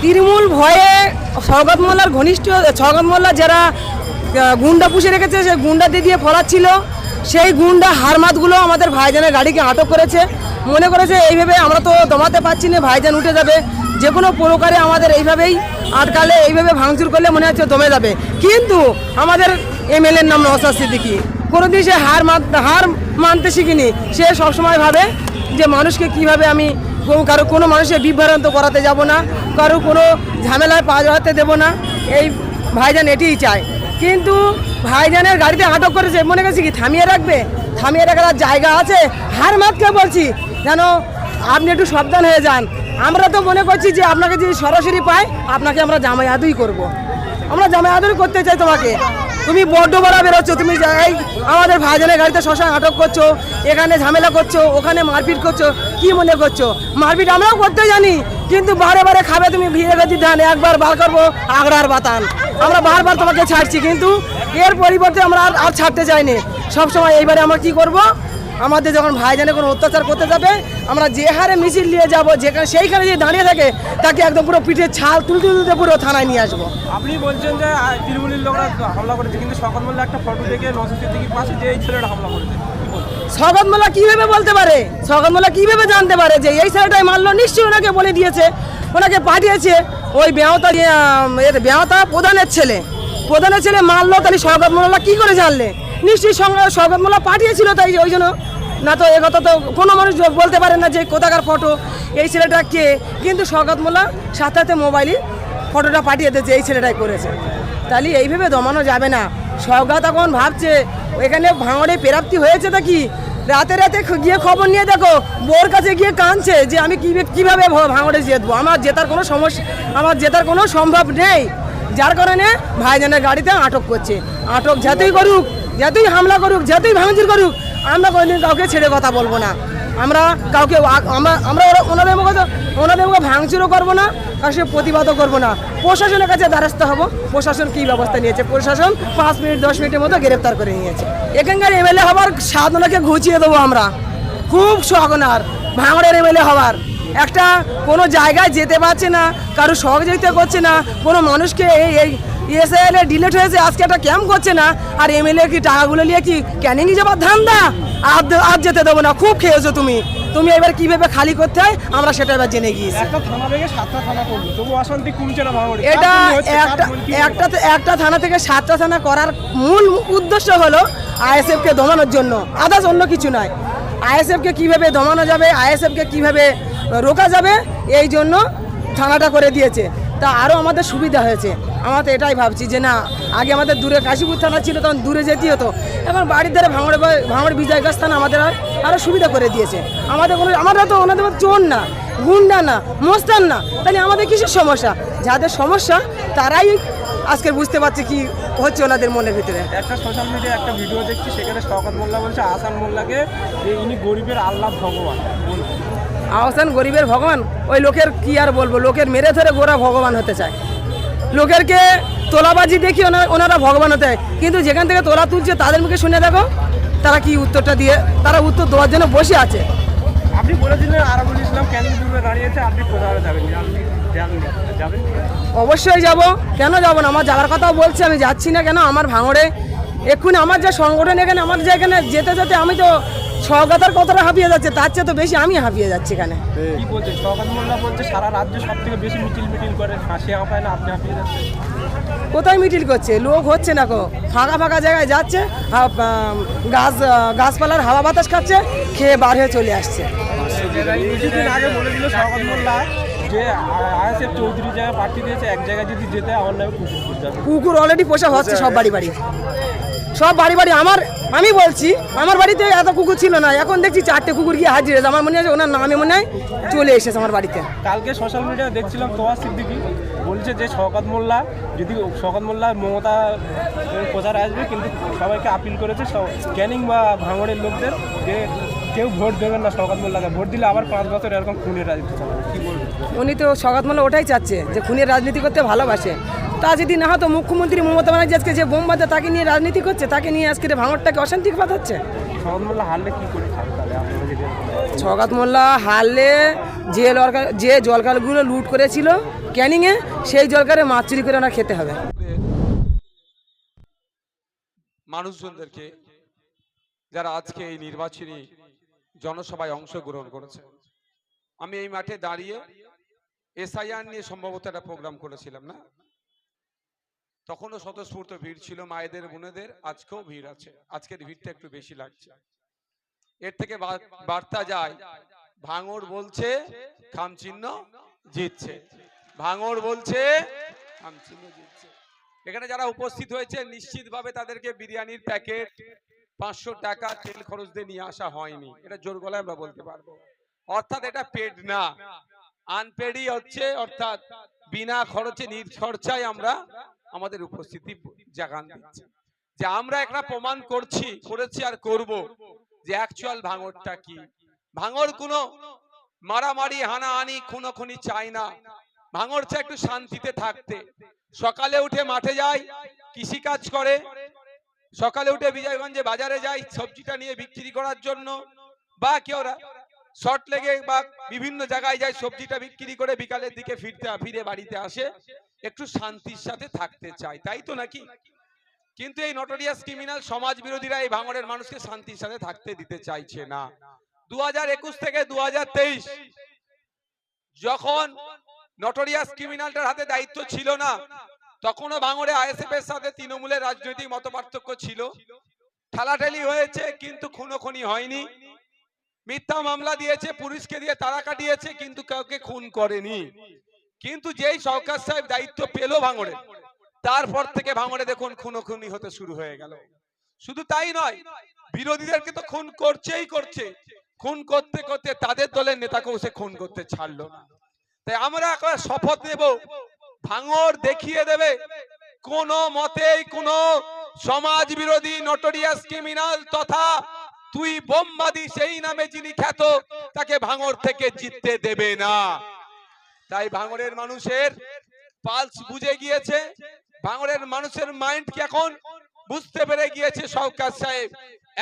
তৃণমূল ভয়ে সৌগত মোল্লার ঘনিষ্ঠ সৌগত মোল্লা যারা গুন্ডা পুষে রেখেছে সেই গুন্ডা দিয়ে ফলাচ্ছিল, সেই গুন্ডা হারমাতগুলো আমাদের ভাইজানের গাড়িকে আটক করেছে। মনে করেছে এইভাবে আমরা তো দমাতে পারছি না, ভাইজান উঠে যাবে, যে কোনো প্রকারে আমাদের এইভাবেই আটকালে, এইভাবে ভাঙচুর করলে মনে হচ্ছে দমে যাবে। কিন্তু আমাদের এমএলএর নাম নওশাদ সিদ্দিকী, কোনোদিন সে হার মানতে শিখিনি। সে সবসময় ভাবে যে মানুষকে কিভাবে আমি কারো কোনো মানুষের বিভ্রান্ত করাতে যাব না, কারো কোনো ঝামেলায় পা জড়াতে দেবো না, এই ভাইজান এটিই চায়। কিন্তু ভাইজানের গাড়িতে আটক করেছে, মনে করছি কি থামিয়ে রাখবে? থামিয়ে রাখার জায়গা আছে? হার মাতকে বলছি যেন আপনি একটু সাবধান হয়ে যান। আমরা তো মনে করছি যে আপনাকে যদি সরাসরি পাই আপনাকে আমরা জামাই আদুই করবো, আমরা জামাই আদুই করতে চাই তোমাকে। তুমি বড্ড বড় বেরোচ্ছ, তুমি যাই আমাদের ভাইজানের গাড়িতে শ্মশান আটক করছো, এখানে ঝামেলা করছো, ওখানে মারপিট করছো, কি মনে করছো? মারপিট আমরাও করতে জানি, কিন্তু বারে বারে খাবে তুমি ভিড়ে গেছি ধান, একবার বার করবো আগড়ার বাতান। আমরা বারবার তোমাকে ছাড়ছি, কিন্তু এর পরিবর্তে আমরা আর ছাড়তে চাইনি। সবসময় এইবারে আমরা কি করব, আমাদের যখন ভাইজানে কোনো অত্যাচার করতে যাবে, আমরা যে হারে মিছিল নিয়ে যাবো, যেখানে সেইখানে যে দাঁড়িয়ে থাকে তাকে একদম পুরো পিঠের ছাল তুলতে তুলতে পুরো থানায় নিয়ে আসবো। আপনি বলছেন যে তৃণমূলের লোকরা হামলা করেছে, কিন্তু সকাল মোল্লা একটা ফটো দেখে নওশাদ সিদ্দিকীর পাশে যে এই ছেলেটা হামলা করেছে, সৌগত মোল্লা কিভাবে বলতে পারে? সৌগত মোল্লা কিভাবে জানতে পারে যে এই ছেলেটাই মারলো? নিশ্চয়ই ওনাকে বলে দিয়েছে, ওনাকে পাঠিয়েছে। ওই বেহতা প্রধানের ছেলে মারলো, তাহলে সৌগত মোল্লা কি করে জানলে? নিশ্চয়ই সৌগত মোল্লা পাঠিয়েছিল, তাই ওই জন্য। না তো এ কথা তো কোনো মানুষ বলতে পারে না যে কোথাকার ফটো, এই ছেলেটা কে। কিন্তু সৌগত মোল্লা সাথে সাথে মোবাইলে ফটোটা পাঠিয়ে দিয়েছে, এই ছেলেটাই করেছে। তাহলে এইভাবে দমানো যাবে না। সৌগত এখন ভাবছে এখানে ভাঙড়ে প্রাপ্তি হয়েছে, তা কি রাতে রাতে গিয়ে খবর নিয়ে দেখো, বোর কাছে গিয়ে কাঁদছে যে আমি কিভাবে ভাঙড়ে জিতবো, আমার জেতার কোনো সম্ভব নেই। যার কারণে ভাইজানের গাড়িতে আটক করছে। আটক যতই করুক, যতই হামলা করুক, যতই ভাঙচুর করুক, আমরা কোনোদিন কাউকে ছেড়ে কথা বলবো না। আমরা কাউকে আমরা ওনাদের মুখে ভাঙচুরও করবো না, কারণ সে প্রতিবাদও করবো না। প্রশাসনের কাছে দ্বারস্থ হবো, প্রশাসন কী ব্যবস্থা নিয়েছে। প্রশাসন 5 মিনিট 10 মিনিটের মতো গ্রেপ্তার করে নিয়েছে। এখানকার এমএলএ হবার সাধনাকে ঘুচিয়ে দেবো আমরা। খুব শখনার ভাঙড়ের এমএলএ হওয়ার। একটা কোনো জায়গায় যেতে পারছে না, কারো সহযোগিতা করছে না, কোনো মানুষকে এই এসআইএল ডিলেট হয়েছে, আজকে একটা ক্যাম্প করছে না, আর এমএলএ কি টাকাগুলো নিয়ে কি ক্যানিংয়ে যাবার ধান্দা? আর যেতে দেবো না। খুব খেয়েছো তুমি এবার কিভাবে খালি করতে হয় আমরা সেটা এবার জেনে গিয়েছি। একটা থানা থেকে 7টা থানা করলো, তবু অশান্তি কমছে না ভাঙড়ে। এটা একটা থানা থেকে 7টা থানা করার মূল উদ্দেশ্য হলো আইএসএফকে দমানোর জন্য, আদার্স অন্য কিছু নয়। আইএসএফকে কিভাবে দমানো যাবে, আইএসএফকে কিভাবে রোকা যাবে, এই জন্য থানাটা করে দিয়েছে। তা আরও আমাদের সুবিধা হয়েছে। আমরা তো এটাই ভাবছি যে না, আগে আমাদের দূরে কাশীপুর থানা ছিল, তখন দূরে যেতে হতো। এখন বাড়ির ধারে ভাঙড় বিজয়গাছ থানা আমাদের আরও সুবিধা করে দিয়েছে। আমরা তো ওনাদের চোর না, গুন্ডা না, মস্তান না, তাহলে আমাদের কিসের সমস্যা? যাদের সমস্যা তারাই আজকে বুঝতে পারছে কি হচ্ছে ওনাদের মনের ভিতরে। একটা সোশ্যাল মিডিয়ায় একটা ভিডিও দেখছি, সেখানে সৌগত মোল্লা বলছে আহসান মোল্লাকে যে ইনি গরিবের আল্লাহ ভগবান। আহসান গরিবের ভগবান? ওই লোকের কি আর বলবো, লোকের মেরে ধরে গোরা ভগবান হতে চায়। লোকেরকে তোলাবাজি দেখি ওনারা ভগবান হতে হয়, কিন্তু যেখান থেকে তোলা তুলছে তাদের মুখে শুনে দেখো তারা কি উত্তরটা দিয়ে, তারা উত্তর দেওয়ার জন্য বসে আছে। আপনি বলেছিলেন আরাবুল ইসলাম ক্যানিং দূরে দাঁড়িয়েছে, আপনি কোথায় যাবেন? অবশ্যই যাব, কেন যাব না? আমার যাওয়ার কথাও বলছি, আমি যাচ্ছি না কেন? আমার ভাঙড়ে এক্ষুনি আমার যে সংগঠন, এখানে আমার যে এখানে যেতে আমি তো সৌগতার কতটা হাঁপিয়ে যাচ্ছে, তার চেয়ে তো বেশি আমি হাঁপিয়ে যাচ্ছি এখানে। কি বলছে সৌগত মোল্লা? বলছে সারা রাজ্যে সব থেকে বেশি মিটিল করে, হাসি হাঁপায় না, আপনি হাঁপিয়ে যাচ্ছেন। কোথায় মিটিল করছে? লোক হচ্ছে না কো, ফাঁকা জায়গায় যাচ্ছে, গাছপালার হাওয়া বাতাস খাচ্ছে, খেয়ে বার হয়ে চলে আসছে। কিছুদিন আগে বলেছিল সৌগত মোল্লা যে আইএসএফ চৌধুরী জায়গায় পাঠিয়ে দিয়েছে, এক জায়গায় যদি যেতে আমার নামে কুকুর অলরেডি পোষা হচ্ছে সব বাড়ি আমি বলছি আমার বাড়িতে এত কুকুর ছিল না, এখন দেখছি 4টে কুকুর গিয়ে হাজির হয়েছে। আমার মনে হয় ওনার নামে মনে হয় চলে এসেছে আমার বাড়িতে। কালকে সোশ্যাল মিডিয়ায় দেখছিলাম তোয়াজ সিদ্দিকী বলছে যে সৌগত মোল্লা মমতা প্রচার আসবে, কিন্তু সবাইকে আপিল করেছে ক্যানিং বা ভাঙড়ের লোকদের যে কেউ ভোট দেবেন না সৌগত মোল্লাকে, ভোট দিলে আবার 5 বছর এরকম খুনের রাজনীতি চালাবে। কি বলবেন? উনি তো সৌগত মোল্লা ওটাই চাচ্ছে যে খুনের রাজনীতি করতে ভালোবাসে। তা যদি না হতো মুখ্যমন্ত্রী মমতা ব্যানার্জি আজকে যে বোম বাঁধে তাকে নিয়ে রাজনীতি করছে, তাকে নিয়ে আজকে ভাঙড়টাকে অশান্তি পাঠাচ্ছে। সৌগত মোল্লা হারলে কি করে থাকবে? সৌগত মোল্লা হারলে যে জলকালগুলো লুট করেছিল ক্যানিংয়ে সেই জলকারে মাছ চুরি করে ওনার খেতে হবে। মানুষজনদেরকে যারা আজকে এই নির্বাচনী জনসভায় অংশগ্রহণ করেছে, আমি এই মাঠে দাঁড়িয়ে এসআইআর নিয়ে সম্ভবত একটা প্রোগ্রাম করেছিলাম না, তখনও স্বতঃস্ফূর্ত ভিড় ছিল মায়েদের বোনেদের, আজকেও ভিড় আছে, আজকের ভিড়টা একটু বেশি লাগছে। এর থেকে বার্তা যায় ভাঙড় বলছে খামচিহ্ন জিতছে, ভাঙড় বলছে খামচিহ্ন জিতছে। এখানে যারা উপস্থিত হয়েছে নিশ্চিতভাবে তাদেরকে বিরিয়ানির প্যাকেট 500 টাকা তেল খরচ দিয়ে নিয়ে আসা হয়নি, এটা জোর গলায় আমরা বলতে পারবো। অর্থাৎ এটা পেড না, আনপেডই হচ্ছে, অর্থাৎ বিনা খরচে নির্খরচায় আমরা আমাদের উপস্থিতি জাগান দিচ্ছি, যে আমরা একটা প্রমাণ করেছি আর করব যে অ্যাকচুয়াল ভাঙড়টা কি। ভাঙড় কোনো মারামারি হানাহানি খুনোখুনি চায় না, ভাঙড় চায় একটু শান্তিতে থাকতে। সকালে উঠে মাঠে যায়, কৃষিকাজ করে, সকালে উঠে বিজয়গঞ্জে বাজারে যায় সবজিটা নিয়ে বিক্রি করার জন্য, বা কেউ শর্ট লেগে বা বিভিন্ন জায়গায় যায় সবজিটা বিক্রি করে বিকালের দিকে ফিরে বাড়িতে আসে, একটু শান্তির সাথে থাকতে চায়, তাই তো নাকি? কিন্তু এই নটোরিয়াস ক্রিমিনাল সমাজ বিরোধীরা এই ভাঙড়ের মানুষকে শান্তির সাথে থাকতে দিতে চাইছে না। 2021 থেকে 2023 যখন নটোরিয়াস ক্রিমিনালটার হাতে দায়িত্ব ছিল না, তখনও ভাঙড়ে আইএসএফ এর সাথে তৃণমূলের রাজনৈতিক মতপার্থক্য ছিল, ঠেলাঠেলি হয়েছে কিন্তু খুনোখুনি হয়নি, মিথ্যা মামলা দিয়েছে, পুলিশকে দিয়ে তাড়া কাটিয়েছে, কিন্তু কাউকে খুন করেনি। কিন্তু যেই সরকার সাহেব দায়িত্ব পেল ভাঙড়ে, তারপর থেকে ভাঙড়ে দেখুন খুনোখুনি হতে শুরু হয়ে গেল। শুধু তাই নয়, বিরোধীদেরকে তো খুন করছেই করছে, খুন করতে করতে তাদের দলের নেতাকেও সে খুন করতে ছাড়লো না। তাই আমরা এখন শপথ নেব, ভাঙড় দেখিয়ে দেবে কোন মতেই কোন সমাজ বিরোধী নটোরিয়াস ক্রিমিনাল তথা তুই বোমবাদী সেই নামে যিনি খ্যাত, তাকে ভাঙড় থেকে জিততে দেবে না। তাই ভাঙড়ের মানুষের পালস বুঝে গিয়েছে, ভাঙড়ের মানুষের মাইন্ড কি এখন বুঝতে পেরে গিয়েছে। সরকার সাহেব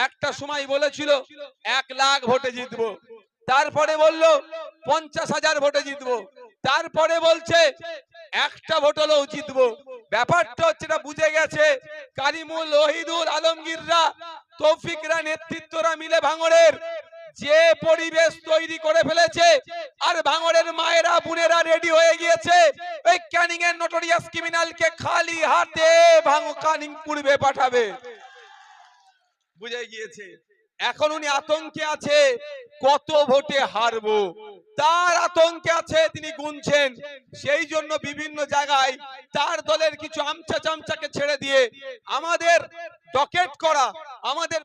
একটা সময় বলেছিল 1 লাখ ভোটে জিতবো, তারপরে বলল 50,000 ভোটে জিতবো, তারপরে বলছে একটা ভোট হলেও জিতবো। ব্যাপারটা হচ্ছে না, বুঝে গেছে কারিমুল, ওহিদুল, আলমগীররা, তৌফিকরা, নেতৃত্বরা মিলে ভাঙড়ের যে পরিবেশ তৈরি করে ফেলেছে, আর ভাঙড়ের মায়েরা বোনেরা রেডি হয়ে গিয়েছে ওই ক্যানিং এর নটোরিয়াস ক্রিমিনালকে খালি হাতে ক্যানিং পূর্বে পাঠাবে। বুঝে গিয়েছে, এখন উনি আতঙ্কে আছে কত ভোটে হারবো, তার আতঙ্কে আছে, তিনি গুনছেন। সেই জন্য বিভিন্ন জায়গায় তার দলের কিছু আমচা চামচাকে ছেড়ে দিয়ে আমাদের ডকেট করা, আমাদের